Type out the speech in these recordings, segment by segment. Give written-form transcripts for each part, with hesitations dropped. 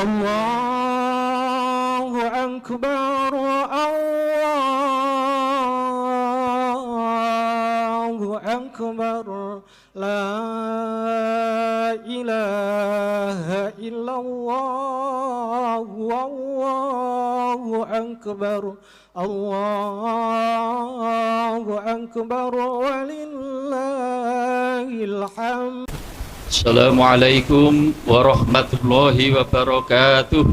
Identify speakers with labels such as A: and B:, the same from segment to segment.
A: الله أكبر الله أكبر لا إله إلا الله والله أكبر الله أكبر ولله الحمد.
B: Assalamualaikum warahmatullahi wabarakatuh.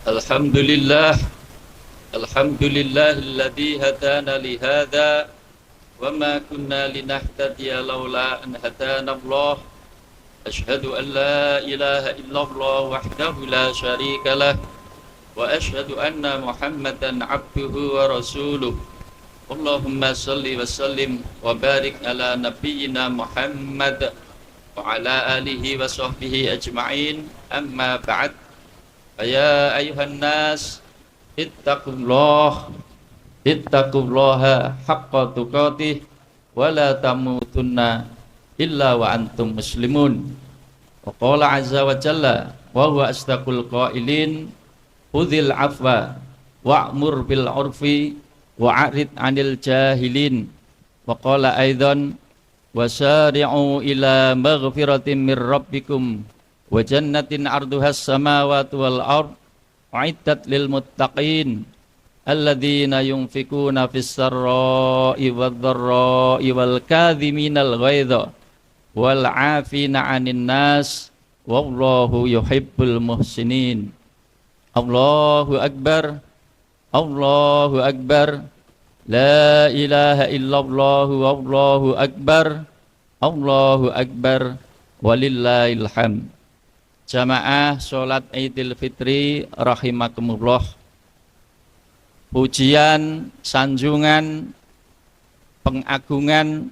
B: Alhamdulillahilladzi hadana li hadza wa ma kunna linahtadiya laula an hadana Allah. Asyhadu an la ilaha illallah wahdahu la syarika lah wa asyhadu anna Muhammadan abduhu wa rasuluh. Allahumma salli wa sallim wa barik ala nabiyyina Muhammad wa ala alihi wa sahbihi ajma'in, amma ba'd. Ya ayuhan nas, ittaqullaha haqqa tuqatih wa la tamutunna illa wa antum muslimun. Wa qala azza wa jalla wa huwa asdaqul qailin, khudhil afwa wa'mur bil 'urfi wa'arid 'anil jahilin. Wa qala aidan wasari'u ila maghfiratin mir rabbikum wa jannatin 'arduhas samawati wal ard u'iddat lil muttaqin alladzina yunfikuna fis sarra'i wad dharra'i wal kadhiminal ghaidha wal 'afina 'anin nas wallahu yuhibbul muhsinin. Allahu akbar, Allahu akbar, la ilaha illallah, wallahu akbar, Allahu akbar, walillahil hamd. Jamaah sholat Idul Fitri rahimakumullah. Pujian, sanjungan, pengagungan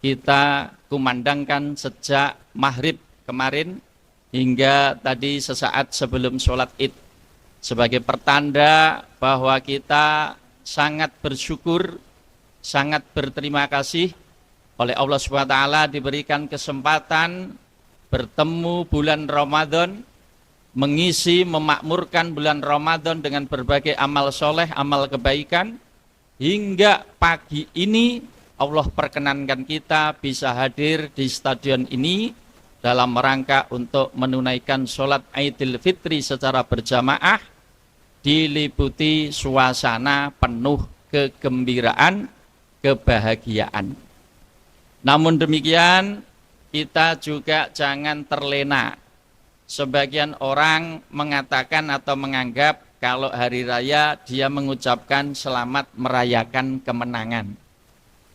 B: kita kumandangkan sejak maghrib kemarin hingga tadi sesaat sebelum sholat Id, sebagai pertanda bahwa kita sangat bersyukur, sangat berterima kasih oleh Allah SWT diberikan kesempatan bertemu bulan Ramadan, mengisi, memakmurkan bulan Ramadan dengan berbagai amal soleh, amal kebaikan, hingga pagi ini Allah perkenankan kita bisa hadir di stadion ini dalam rangka untuk menunaikan sholat Idul Fitri secara berjamaah, diliputi suasana penuh kegembiraan, kebahagiaan. Namun demikian, kita juga jangan terlena. Sebagian orang mengatakan atau menganggap kalau hari raya dia mengucapkan selamat merayakan kemenangan.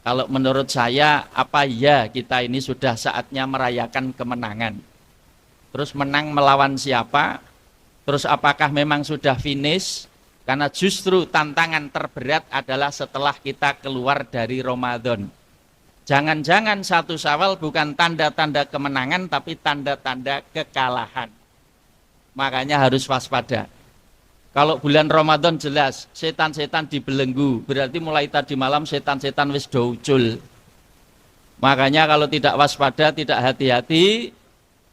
B: Kalau menurut saya, apa ya kita ini sudah saatnya merayakan kemenangan? Terus menang melawan siapa? Terus apakah memang sudah finish? Karena justru tantangan terberat adalah setelah kita keluar dari Ramadan. Jangan-jangan 1 Syawal bukan tanda-tanda kemenangan, tapi tanda-tanda kekalahan. Makanya harus waspada. Kalau bulan Ramadan jelas setan-setan dibelenggu, berarti mulai tadi malam setan-setan wis doucul. Makanya kalau tidak waspada, tidak hati-hati,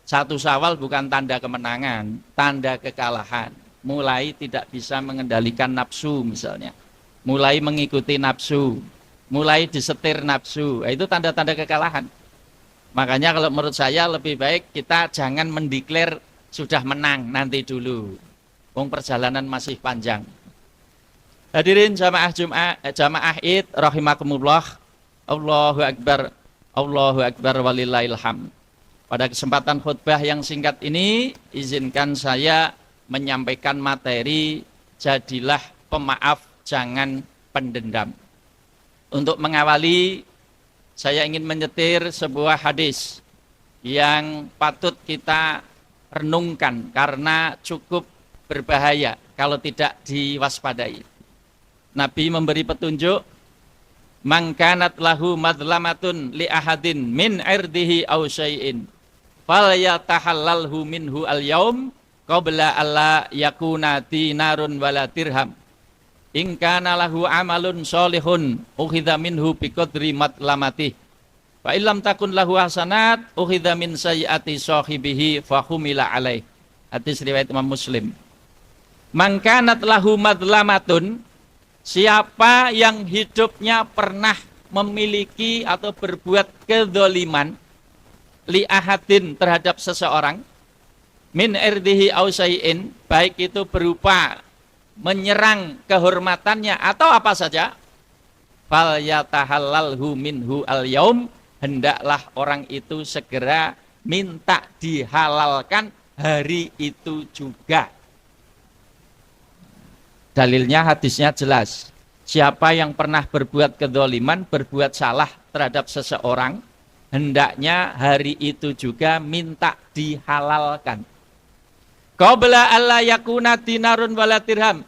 B: 1 Syawal bukan tanda kemenangan, tanda kekalahan. Mulai tidak bisa mengendalikan nafsu misalnya, mulai mengikuti nafsu, mulai disetir nafsu, itu tanda-tanda kekalahan. Makanya kalau menurut saya lebih baik kita jangan mendeklar sudah menang nanti dulu. Wong perjalanan masih panjang. Hadirin jamaah jamaah Id rahimakumullah. Allahu akbar, Allahu akbar walillahil hamd. Pada kesempatan khutbah yang singkat ini, izinkan saya menyampaikan materi jadilah pemaaf, jangan pendendam. Untuk mengawali, saya ingin menyetir sebuah hadis yang patut kita renungkan karena cukup berbahaya kalau tidak diwaspadai. Nabi memberi petunjuk, man kanat lahu madlamatun li ahadin min irdihi aw syai'in falyatahallalhu minhu al-yaum qabla alla yakuna dinarun wala dirham. In kana lahu amalun sholihun ukhidha minhu biqadri matlamatih Fa illam takun lahu hasanat ukhidha min sayyiati sahibihi fa humila alaih. Hadis riwayat Imam Muslim. Man kanat lahu madlamatun, siapa yang hidupnya pernah memiliki atau berbuat kedzaliman li ahadin terhadap seseorang min irdihi aw syai'in, baik itu berupa menyerang kehormatannya atau apa saja, fal yatahallalhu minhu al yaum, hendaklah orang itu segera minta dihalalkan hari itu juga. Dalilnya hadisnya jelas. Siapa yang pernah berbuat kedzaliman, berbuat salah terhadap seseorang, hendaknya hari itu juga minta dihalalkan. Qabla alla yakuna dinarun wala dirham.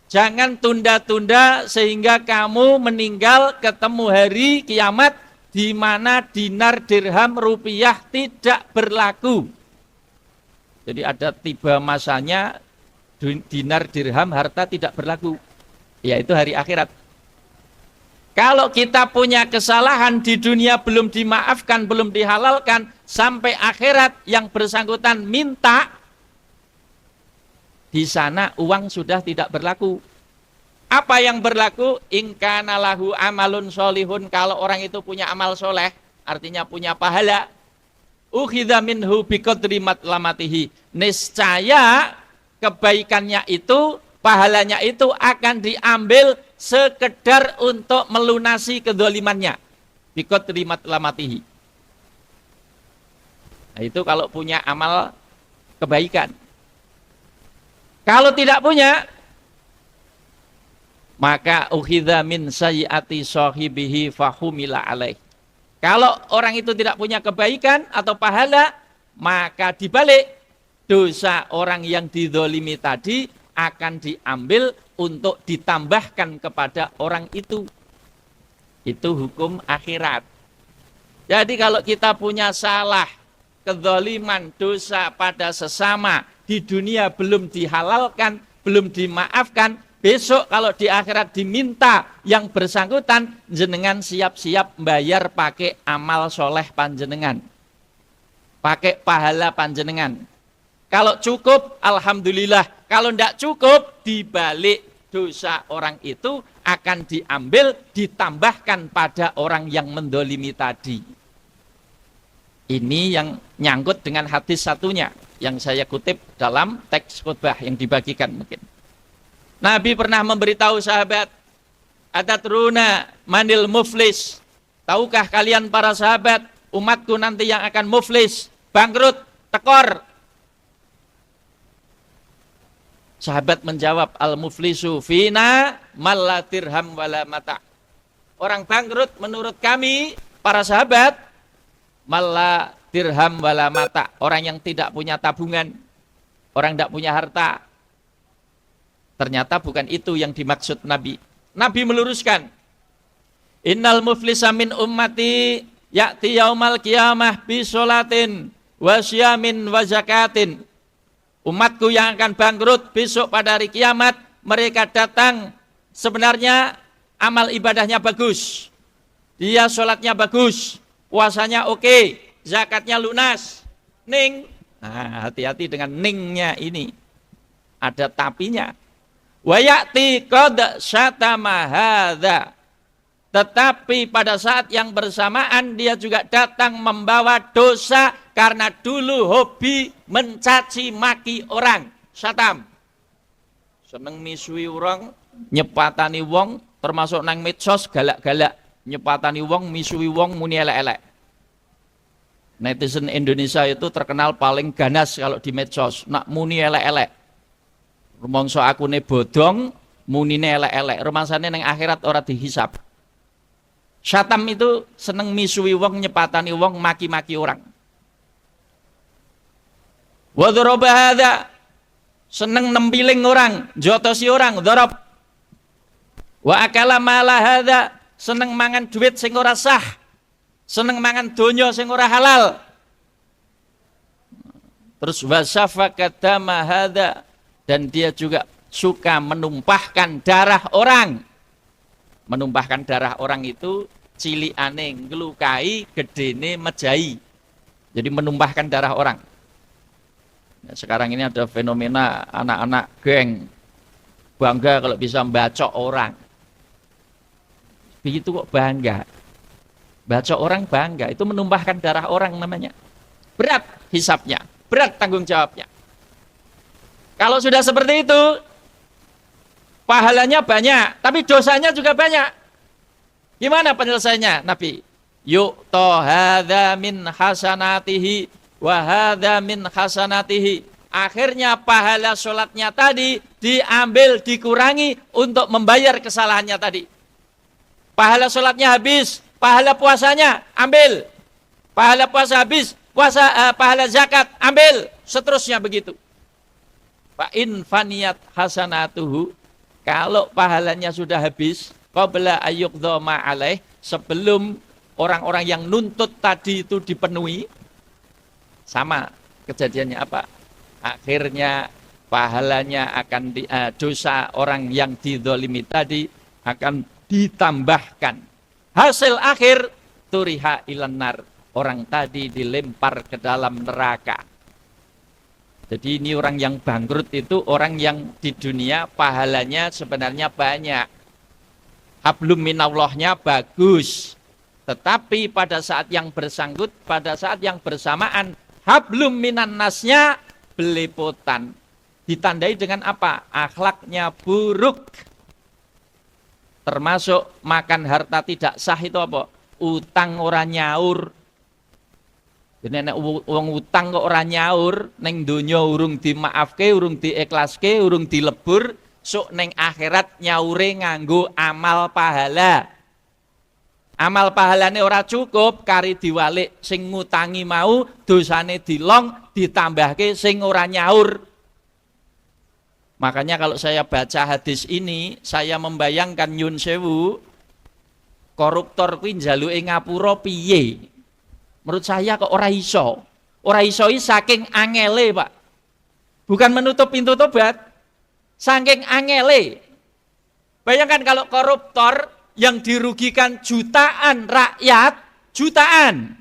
B: Jangan tunda-tunda sehingga kamu meninggal ketemu hari kiamat di mana dinar, dirham, rupiah tidak berlaku. Jadi ada tiba masanya dinar, dirham, harta tidak berlaku, yaitu hari akhirat. Kalau kita punya kesalahan di dunia belum dimaafkan, belum dihalalkan, sampai akhirat yang bersangkutan minta, di sana uang sudah tidak berlaku. Apa yang berlaku? In kana lahu amalun solihun, kalau orang itu punya amal soleh, artinya punya pahala, ukhidha minhu biqadri matlamatihi, niscaya kebaikannya itu, pahalanya itu akan diambil sekedar untuk melunasi kedzalimannya. Biqadri matlamatihi. Nah, itu kalau punya amal kebaikan. Kalau tidak punya, maka ukhidha min sayyiati sahibihi fahumila alaih. Kalau orang itu tidak punya kebaikan atau pahala, maka dibalik dosa orang yang dizalimi tadi akan diambil untuk ditambahkan kepada orang itu. Itu hukum akhirat. Jadi kalau kita punya salah, kezaliman, dosa pada sesama, di dunia belum dihalalkan, belum dimaafkan, besok kalau di akhirat diminta yang bersangkutan, jenengan siap-siap bayar pakai amal soleh panjenengan, pakai pahala panjenengan. Kalau cukup, alhamdulillah. Kalau tidak cukup, dibalik dosa orang itu akan diambil, ditambahkan pada orang yang mendolimi tadi. Ini yang nyangkut dengan hadis satunya yang saya kutip dalam teks khutbah yang dibagikan mungkin. Nabi pernah memberitahu sahabat, atatruna manil muflis, tahukah kalian para sahabat, umatku nanti yang akan muflis, bangkrut, tekor. Sahabat menjawab, al muflisu fina malla dirham wala mata. Orang bangkrut menurut kami para sahabat, malla dirham wala mata, orang yang tidak punya tabungan, orang tidak punya harta. Ternyata bukan itu yang dimaksud Nabi. Nabi meluruskan, innal muflisa min ummati ya'ti yaumal qiyamah bi sholatin wa syamin wa zakatin. Umatku yang akan bangkrut besok pada hari kiamat, mereka datang sebenarnya amal ibadahnya bagus, dia sholatnya bagus, puasanya oke, zakatnya lunas, ning. Nah, hati-hati dengan ningnya ini, ada tapinya. Wa ya'ti qad syatama hadza, tetapi pada saat yang bersamaan dia juga datang membawa dosa karena dulu hobi mencaci maki orang, syatam. Seneng misui orang, nyepatani wong, termasuk nang medsos galak-galak, nyepatani wong, misui wong, muni elek-elek. Netizen Indonesia itu terkenal paling ganas kalau di medsos, nak muni elek-elek. Rumangsa akune bodong, munine elek-elek, rumangsane nang akhirat ora dihisab. Syatam itu seneng misui wong, nyepatani wong, maki-maki orang. Wa dzaraba hadza, seneng nempiling orang, jotosi orang, dzarab. Wa akala mala hadza, seneng mangan duit sing ora sah, seneng mangan donya sing ora halal. Terus wasafaka dama hadza, dan dia juga suka menumpahkan darah orang. Menumpahkan darah orang itu cilikane nglukai, gedene mejahi. Jadi menumpahkan darah orang. Nah, sekarang ini ada fenomena anak-anak geng bangga kalau bisa membacok orang. Begitu kok bangga. Bacok orang bangga, itu menumpahkan darah orang namanya. Berat hisapnya, berat tanggung jawabnya. Kalau sudah seperti itu, pahalanya banyak, tapi dosanya juga banyak. Gimana penyelesaiannya, Nabi? Yu'ta hadza min hasanatihi wa hadza min hasanatihi. Akhirnya pahala sholatnya tadi diambil, dikurangi untuk membayar kesalahannya tadi. Pahala sholatnya habis, pahala puasanya ambil. Pahala puasa habis, pahala zakat ambil. Seterusnya begitu. Fa in faniyat hasanatuhu, kalau pahalanya sudah habis, qabla ayyuqdha ma alaih, sebelum orang-orang yang nuntut tadi itu dipenuhi, sama kejadiannya apa? Akhirnya pahalanya akan dosa orang yang dizalimi tadi akan ditambahkan. Hasil akhir turiha ilanar, orang tadi dilempar ke dalam neraka. Jadi ini orang yang bangkrut itu orang yang di dunia pahalanya sebenarnya banyak. Hablum minallahnya bagus. Tetapi pada saat yang bersangkut, pada saat yang bersamaan, hablum minannasnya belepotan. Ditandai dengan apa? Akhlaknya buruk. Termasuk makan harta tidak sah itu apa? Utang orang nyaur. Jadi nek wong utang kok ora nyaur, ning donya urung dimaafke, urung diikhlaske, urung dilebur, sok ning akhirat nyaure nganggo amal pahala. Amal pahalane ora cukup, kari diwalik sing ngutangi mau, dosane dilong, ditambahke sing ora nyaur. Makanya kalau saya baca hadis ini, saya membayangkan nyun sewu, koruptor kuwi njaluke ngapura piye? Menurut saya kok ora iso. Ora iso saking angele, Pak. Bukan menutup pintu tobat. Saking angele. Bayangkan kalau koruptor yang dirugikan jutaan rakyat, jutaan.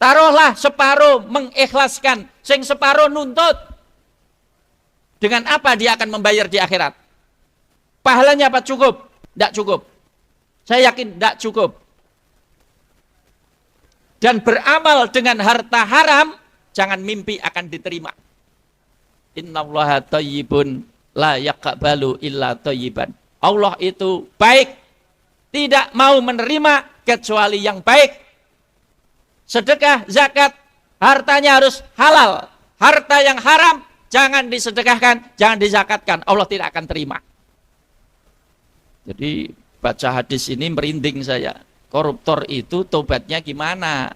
B: Taruhlah separuh mengikhlaskan, sing separuh nuntut. Dengan apa dia akan membayar di akhirat? Pahalanya apa cukup? Tidak cukup. Saya yakin tidak cukup. Dan beramal dengan harta haram, jangan mimpi akan diterima. Innallaha thayyibun la yaqbalu illa thayyiban. Allah itu baik, tidak mau menerima kecuali yang baik. Sedekah, zakat, hartanya harus halal. Harta yang haram jangan disedekahkan, jangan dizakatkan. Allah tidak akan terima. Jadi baca hadis ini merinding saya. Koruptor itu tobatnya gimana?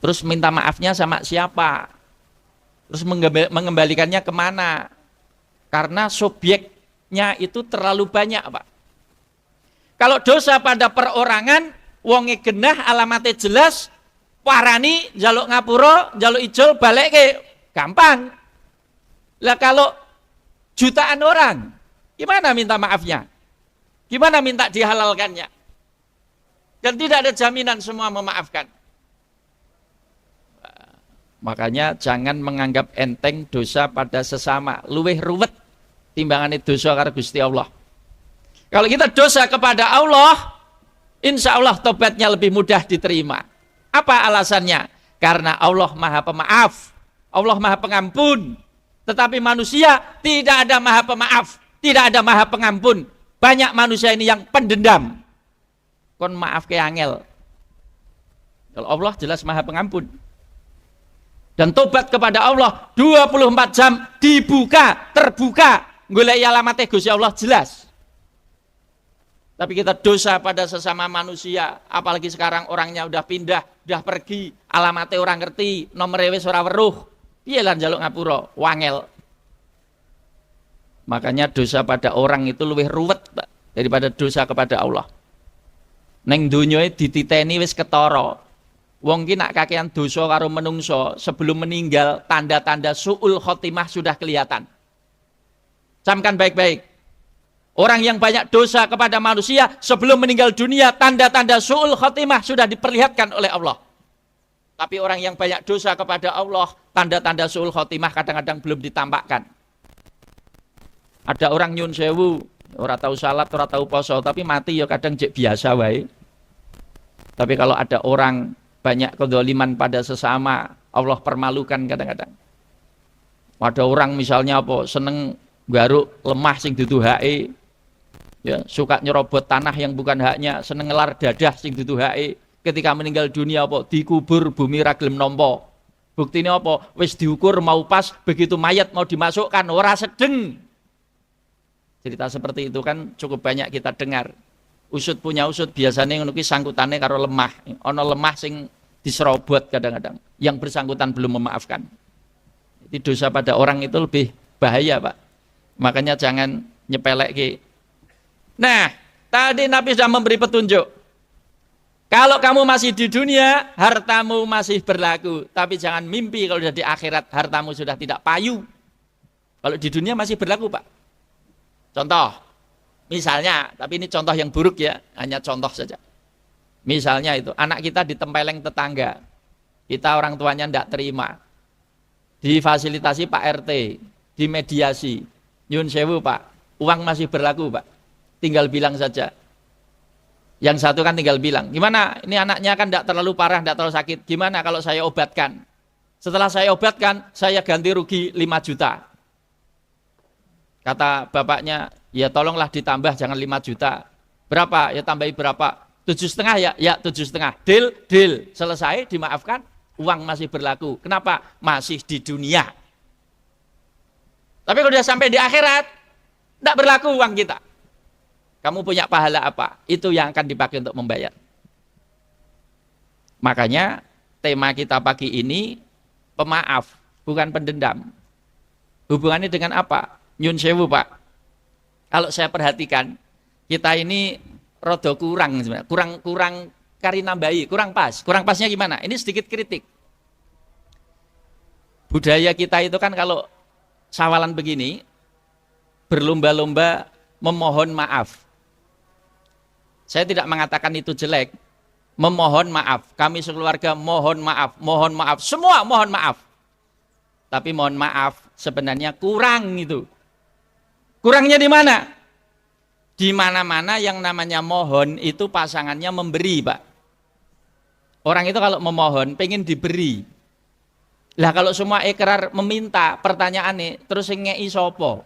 B: Terus minta maafnya sama siapa? Terus mengembalikannya kemana? Karena subjeknya itu terlalu banyak, Pak. Kalau dosa pada perorangan, wonge genah, alamatnya jelas, parani, jaluk ngapura, jaluk ijol, balik ke, gampang. Lah kalau jutaan orang, gimana minta maafnya? Gimana minta dihalalkannya? Dan tidak ada jaminan semua memaafkan. Makanya jangan menganggap enteng dosa pada sesama. Luwih ruwet timbangannya dosa karo Gusti Allah. Kalau kita dosa kepada Allah, insya Allah tobatnya lebih mudah diterima. Apa alasannya? Karena Allah Maha Pemaaf, Allah Maha Pengampun. Tetapi manusia tidak ada Maha Pemaaf, tidak ada Maha Pengampun. Banyak manusia ini yang pendendam. Kon maaf ke angel. Kalau Allah jelas Maha Pengampun. Dan tobat kepada Allah 24 jam dibuka, terbuka. Golek alamatnya Gusti Allah jelas. Tapi kita dosa pada sesama manusia, apalagi sekarang orangnya udah pindah, udah pergi, alamatnya orang ngerti, nomere wis ora weruh. Piye lan njaluk ngapura, wangel. Makanya dosa pada orang itu lebih ruwet, Pak, daripada dosa kepada Allah. Neng dunyoe dititeni wis ketara. Wong ki nak kakean dosa karo menungso, sebelum meninggal tanda-tanda suul khotimah sudah kelihatan. Camkan baik-baik. Orang yang banyak dosa kepada manusia sebelum meninggal dunia, tanda-tanda su'ul khotimah sudah diperlihatkan oleh Allah. Tapi orang yang banyak dosa kepada Allah, tanda-tanda su'ul khotimah kadang-kadang belum ditampakkan. Ada orang nyun sewu, ora tahu salat, ora tahu poso, tapi mati ya kadang jek biasa wae. Tapi kalau ada orang banyak kedzaliman pada sesama, Allah permalukan kadang-kadang. Ada orang misalnya apa seneng garuk lemah sing dudu hake, ya, suka nyerobot tanah yang bukan haknya, seneng ngelar dadah sing dudu hake. Ketika meninggal dunia apa dikubur bumi ra gelem nampa. Buktine apa? Wis diukur mau pas, begitu mayat mau dimasukkan ora sedeng. Cerita seperti itu kan cukup banyak kita dengar. Usut punya usut biasanya ngono ki sangkutane karo lemah. Ana lemah sing diserobot kadang-kadang. Yang bersangkutan belum memaafkan. Jadi dosa pada orang itu lebih bahaya, Pak. Makanya jangan nyepelek. Nah, tadi Nabi sudah memberi petunjuk. Kalau kamu masih di dunia, hartamu masih berlaku. Tapi jangan mimpi kalau sudah di akhirat, hartamu sudah tidak payu. Kalau di dunia masih berlaku, Pak. Contoh, misalnya, tapi ini contoh yang buruk ya, hanya contoh saja. Misalnya itu, anak kita ditempeleng tetangga. Kita orang tuanya tidak terima. Difasilitasi Pak RT, dimediasi. Nyun sewu Pak, uang masih berlaku Pak. Tinggal bilang saja. Yang satu kan tinggal bilang, gimana ini anaknya kan tidak terlalu parah, tidak terlalu sakit. Gimana kalau saya obatkan? Setelah saya obatkan, saya ganti rugi 5 juta. Kata bapaknya, ya tolonglah ditambah jangan 5 juta. Berapa? Ya tambahi berapa? 7,5 ya? Ya 7,5. Deal, deal. Selesai, dimaafkan, uang masih berlaku. Kenapa? Masih di dunia. Tapi kalau sudah sampai di akhirat, tidak berlaku uang kita. Kamu punya pahala apa? Itu yang akan dipakai untuk membayar. Makanya tema kita pagi ini pemaaf, bukan pendendam. Hubungannya dengan apa? Nyun sewu Pak. Kalau saya perhatikan, kita ini rada kurang sebenarnya. Kurang kari nambahi, kurang pas. Kurang pasnya gimana? Ini sedikit kritik. Budaya kita itu kan kalau sawalan begini, berlomba-lomba memohon maaf. Saya tidak mengatakan itu jelek. Memohon maaf. Kami sekeluarga mohon maaf. Mohon maaf. Semua mohon maaf. Tapi mohon maaf sebenarnya kurang itu. Kurangnya di mana? Di mana-mana yang namanya mohon itu pasangannya memberi, Pak. Orang itu kalau memohon pengen diberi. Lah kalau semua ikrar meminta, pertanyaannya terus yang ngei sopo?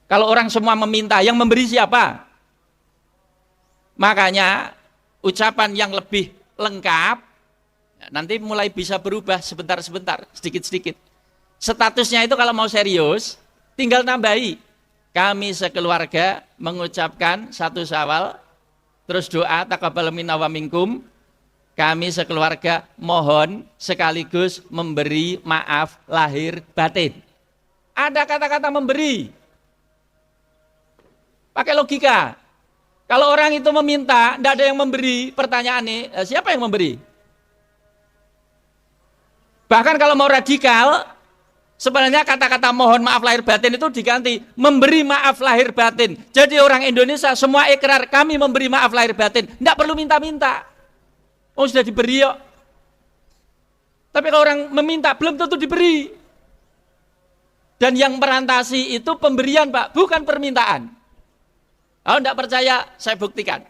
B: Kalau orang semua meminta, yang memberi siapa? Makanya ucapan yang lebih lengkap nanti mulai bisa berubah sebentar-sebentar, sedikit-sedikit. Statusnya itu kalau mau serius, tinggal nambahi. Kami sekeluarga mengucapkan 1 Syawal, terus doa taqabbal minna wa minkum. Kami sekeluarga mohon sekaligus memberi maaf lahir batin. Ada kata-kata memberi. Pakai logika. Kalau orang itu meminta, tidak ada yang memberi, pertanyaannya, siapa yang memberi? Bahkan kalau mau radikal, sebenarnya kata-kata mohon maaf lahir batin itu diganti memberi maaf lahir batin. Jadi orang Indonesia semua ikrar kami memberi maaf lahir batin, tidak perlu minta-minta. Oh sudah diberi yuk. Tapi kalau orang meminta belum tentu diberi. Dan yang merantasi itu pemberian Pak, bukan permintaan. Kalau tidak percaya saya buktikan.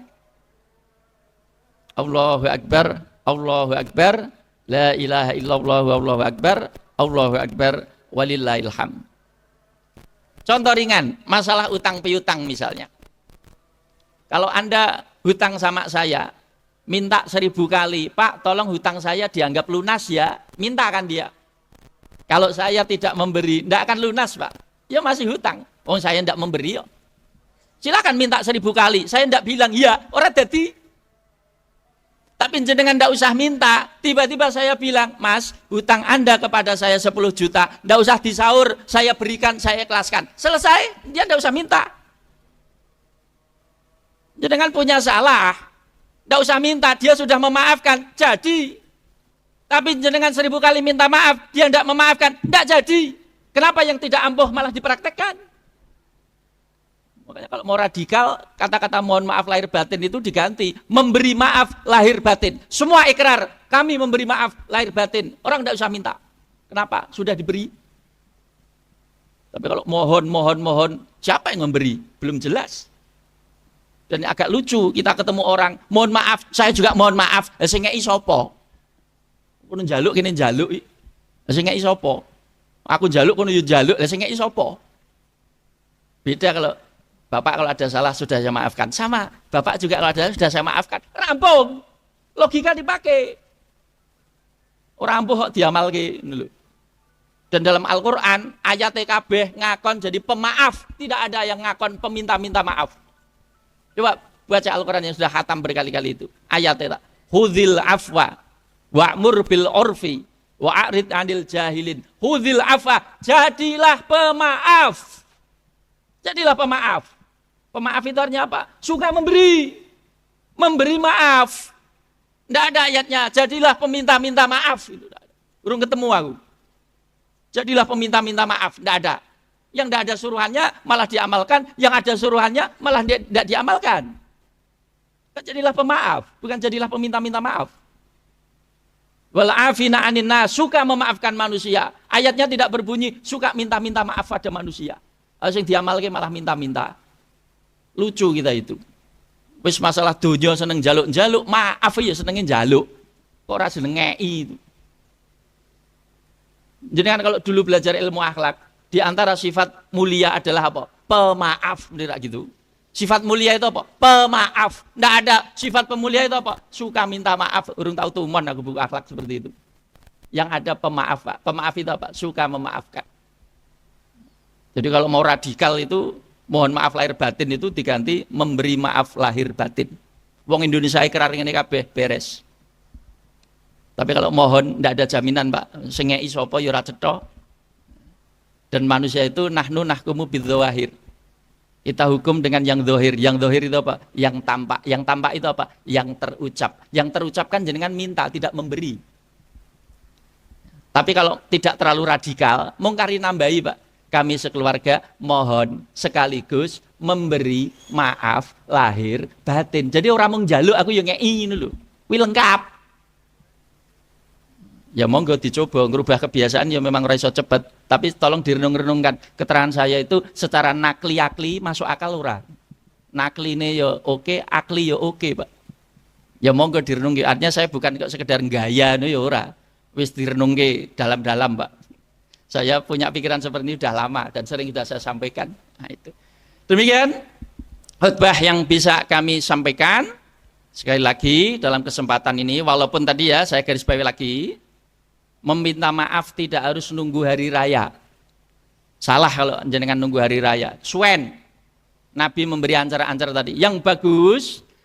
B: Allahu Akbar, Allahu Akbar, la ilaha illallah, Allahu Akbar, Allahu Akbar, walillahil hamd. Contoh ringan, masalah utang piutang misalnya. Kalau Anda hutang sama saya, minta 1000 kali, Pak tolong hutang saya dianggap lunas ya, minta kan dia. Kalau saya tidak memberi, tidak akan lunas Pak, ya masih hutang. Oh saya tidak memberi yuk. Silakan minta 1000 kali, saya tidak bilang iya, orang dadi. Tapi jenengan tidak usah minta, tiba-tiba saya bilang, Mas, hutang Anda kepada saya 10 juta, tidak usah disaur, saya berikan, saya ikhlaskan. Selesai, dia tidak usah minta. Jenengan punya salah, tidak usah minta, dia sudah memaafkan, jadi. Tapi jenengan 1000 kali minta maaf, dia tidak memaafkan, tidak jadi. Kenapa yang tidak ampuh malah dipraktekkan? Makanya kalau mau radikal, kata-kata mohon maaf lahir batin itu diganti memberi maaf lahir batin. Semua ikrar, kami memberi maaf lahir batin. Orang tidak usah minta. Kenapa? Sudah diberi. Tapi kalau mohon, siapa yang memberi? Belum jelas. Dan agak lucu, kita ketemu orang, mohon maaf, saya juga mohon maaf. Sing ngeki sapa? Kono njaluk kene njaluk. Sing ngeki sapa? Aku njaluk kono yo njaluk. Sing ngeki sapa? Beda kalau Bapak kalau ada salah sudah saya maafkan. Sama, Bapak juga kalau ada sudah saya maafkan. Rampung. Logika dipakai. Orang ampuh kok diamalke dulu. Dan dalam Al-Qur'an ayat kabeh ngakon jadi pemaaf, tidak ada yang ngakon peminta-minta maaf. Coba baca Al-Qur'an yang sudah khatam berkali-kali itu. Ayatnya Hudzil afwa wa'mur bil urfi wa'rid 'anil jahilin. Hudzil afwa, jadilah pemaaf. Jadilah pemaaf. Pemaaf itu artinya apa? Suka memberi. Memberi maaf. Tidak ada ayatnya, jadilah peminta-minta maaf. Itu belum ketemu aku. Jadilah peminta-minta maaf. Tidak ada. Yang tidak ada suruhannya malah diamalkan. Yang ada suruhannya malah tidak diamalkan. Jadilah pemaaf. Bukan jadilah peminta-minta maaf. Wal'afina anin nas, suka memaafkan manusia. Ayatnya tidak berbunyi suka minta-minta maaf pada manusia. Yang diamalkan malah minta-minta. Lucu kita itu. Wis masalah dunia seneng jaluk-jaluk, maaf ya senengnya jaluk. Kok ora seneng ngei itu. Jadi kan kalau dulu belajar ilmu akhlak, di antara sifat mulia adalah apa? Pemaaf, bener gitu. Sifat mulia itu apa? Pemaaf. Nggak ada sifat pemulia itu apa? Suka minta maaf. Urung tahu tumon aku buku akhlak seperti itu. Yang ada pemaaf, Pak. Pemaaf itu apa? Suka memaafkan. Jadi kalau mau radikal itu mohon maaf lahir batin itu diganti memberi maaf lahir batin. Wong Indonesia ikrar ngene kabeh beres. Tapi kalau mohon ndak ada jaminan, Pak. Sing ngeki sapa ya ora cetha. Dan manusia itu nahnu nahkumu bidzawahir. Kita hukum dengan yang zahir. Yang zahir itu apa? Yang tampak. Yang tampak itu apa? Yang terucap. Yang terucapkan jenengan minta, tidak memberi. Tapi kalau tidak terlalu radikal, mungkari nambahi, Pak. Kami sekeluarga mohon sekaligus memberi maaf lahir batin. Jadi orang mau njaluk aku yang ngei dulu. Kuwi lengkap. Ya monggo dicoba ngerubah kebiasaan ya memang ora iso cepet, tapi tolong direnung-renungkan. Keterangan saya itu secara nakli-akli masuk akal ora? Nakline ya oke, akli ya oke, Pak. Ya monggo direnungke. Artinya saya bukan kok sekedar gaya ya ora. Wis direnungke dalam-dalam, Pak. Saya punya pikiran seperti ini sudah lama dan sering sudah saya sampaikan. Nah, itu. Demikian khutbah yang bisa kami sampaikan. Sekali lagi dalam kesempatan ini, walaupun tadi ya saya garis bawahi lagi, meminta maaf tidak harus nunggu hari raya. Salah kalau jenengan nunggu hari raya. Suwen. Nabi memberi ancara-ancara tadi. Yang bagus,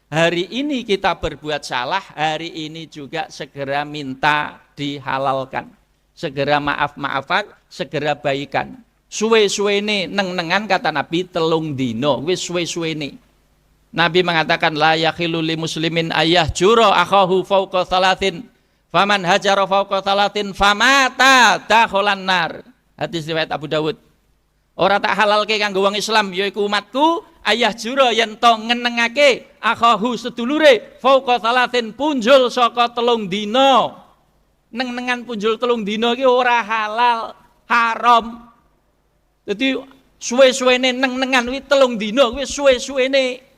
B: hari ini kita berbuat salah, hari ini juga segera minta dihalalkan. Segera maaf-maafan, segera baikan. Suwe-suwene neng-nengan kata Nabi telung dino, wis suwe-suwene. Nabi mengatakan la yakhilu li muslimin ayah juro akhahu fauqa salatin. Faman hajara fauqa salatin famata dakhalan nar. Hadis riwayat Abu Dawud. Ora tak halalke kanggo wong Islam yaiku umatku ayah juro yen to ngenengake akhahu sedulure fauqa salatin punjul saka telung dino. Neng-nengan punjul telung dino iki ora halal, haram. Jadi suwe-suwene neng-nengan kuwi telung dino kuwi suwe-suwene.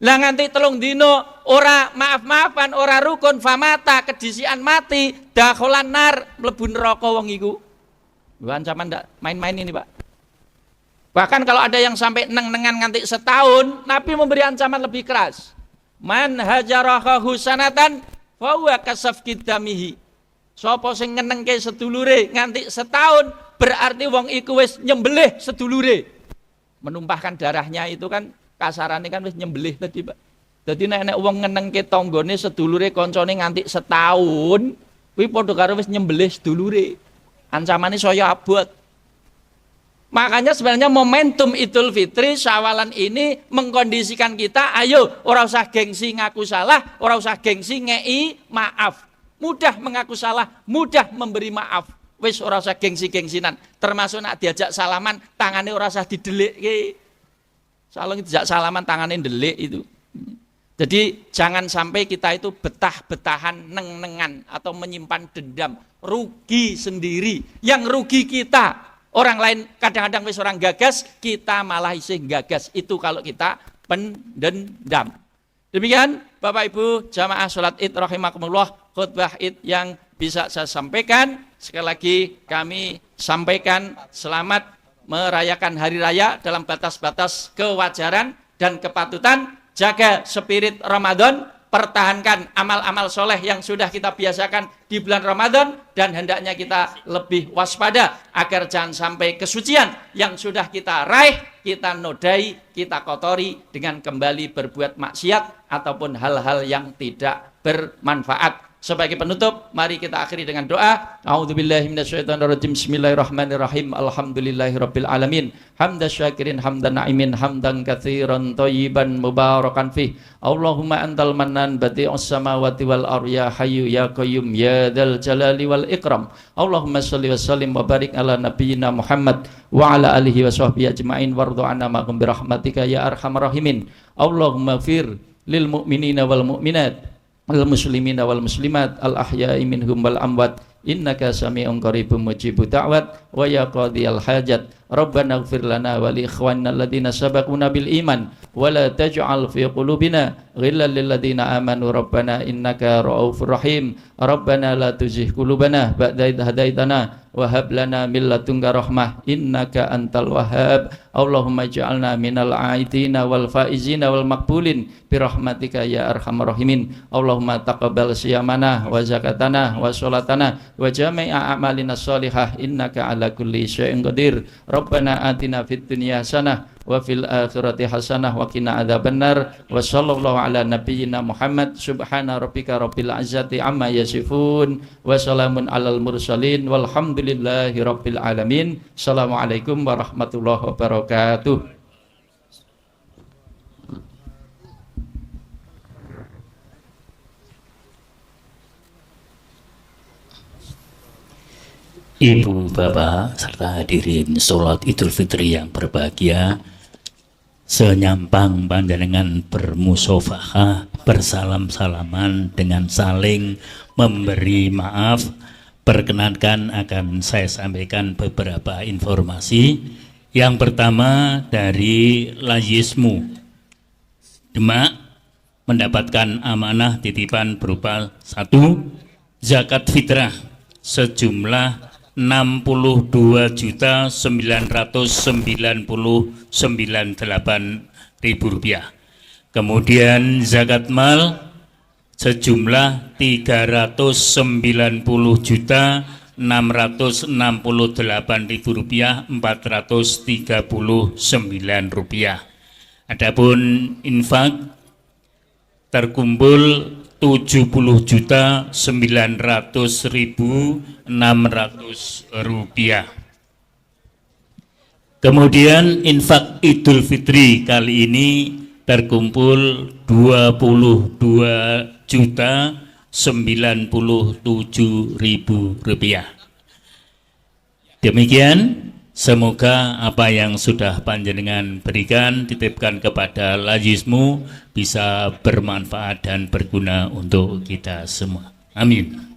B: Lah nganti telung dino ora maaf-maafan, ora rukun famata kedisian mati, dakholan nar mlebu neraka wong iku. Lho ancaman ndak main-main ini, Pak. Bahkan kalau ada yang sampai neng-nengan nganti setahun, Nabi memberi ancaman lebih keras. Man hajarahu sanatan fa huwa kasafki damihi. Sapa sing ngenengke sedulure nganti setahun, berarti wong iku wis nyembelih sedulure. Menumpahkan darahnya itu kan kasarane kan wis nyembelih tadi, Pak. Dadi nek wong ngenengke tanggane sedulure kancane nganti setahun, kuwi padha karo wis nyembelih sedulure. Ancamane saya abot. Makanya sebenarnya momentum Idul Fitri Syawalan ini mengkondisikan kita, ayo ora usah gengsi ngaku salah, ora usah gengsi ngei maaf. Mudah mengaku salah, mudah memberi maaf. Wis ora usah gengsi-gengsinan. Termasuk nak diajak salaman, tangannya ora usah didelikke. Salong tidak salaman tangannya ndelik itu. Jadi jangan sampai kita itu betah-betahan neng-nengan atau menyimpan dendam, rugi sendiri. Yang rugi kita. Orang lain kadang-kadang wis orang gagas, kita malah isih gagas. Itu kalau kita pendendam. Demikian Bapak Ibu jamaah sholat Id rahimakumullah, khutbah Id yang bisa saya sampaikan. Sekali lagi kami sampaikan selamat merayakan hari raya dalam batas-batas kewajaran dan kepatutan. Jaga spirit Ramadan, pertahankan amal-amal soleh yang sudah kita biasakan di bulan Ramadan, dan hendaknya kita lebih waspada agar jangan sampai kesucian yang sudah kita raih, kita nodai, kita kotori dengan kembali berbuat maksiat ataupun hal-hal yang tidak bermanfaat. Sebagai penutup, mari kita akhiri dengan doa. A'udzubillahi minasyaitonirrajim. Bismillahirrahmanirrahim. Alhamdulillahirabbil alamin. Hamdan syakirin, hamdan na'imin, hamdan katsiran thayyiban mubarakan fih. Allahumma antal mannan badi'us samawati wal ardi ya hayyu ya qayyum ya dzal jalali wal ikram. Allahumma shalli wa sallim wa barik ala nabiyyina Muhammad wa ala alihi wa sahbihi ajmain warḍu 'anna ma'hum bi rahmatika ya arhamar rahimin. Allahumma fir lil mu'minina wal mu'minat al muslimina wal muslimat al ahya'i minhum wal amwat innaka sami'un qaribun mujibud da'wat wa ya qadiyal hajat. Rabbana ighfir lana wa li ikhwanina alladziina sabaquna bil iman wa la taj'al fi qulubina ghillan lil ladziina amanu rabbana innaka ra'ufur rahim. Rabbana la tuzigh qulubana ba'da idh hadaitana wa hab lana min ladunka rahmah innaka antal wahhab. Allahumma ij'alna minal a'idina wal faizina wal maqbulin bi rahmatika ya arhamar rahimin. Allahumma taqabbal siyamana wa zakatana wa salatana wa jami'a a'malina shalihah innaka ala kulli syai'in qadir. Rabbana atina fid dunya hasanah wa fil akhirati hasanah wa qina adzabannar. Wa sallallahu ala nabiyyina Muhammad. Subhana rabbika rabbil izzati amma yasifun wa salamun alal mursalin walhamdulillahi rabbil alamin. Assalamualaikum warahmatullahi wabarakatuh.
C: Ibu, Bapak, serta hadirin sholat Idul Fitri yang berbahagia, senyampang panjenengan bermusafahah, bersalam-salaman dengan saling memberi maaf. Perkenankan akan saya sampaikan beberapa informasi. Yang pertama dari Lajismu, Demak mendapatkan amanah titipan berupa 1. Zakat fitrah sejumlah Rp62.999.800. Kemudian zakat mal sejumlah Rp398.439. Adapun infak terkumpul Rp70.900.600. Kemudian infak Idul Fitri kali ini terkumpul Rp22.097.000. Demikian, semoga apa yang sudah panjenengan berikan, titipkan kepada Lajismu bisa bermanfaat dan berguna untuk kita semua. Amin.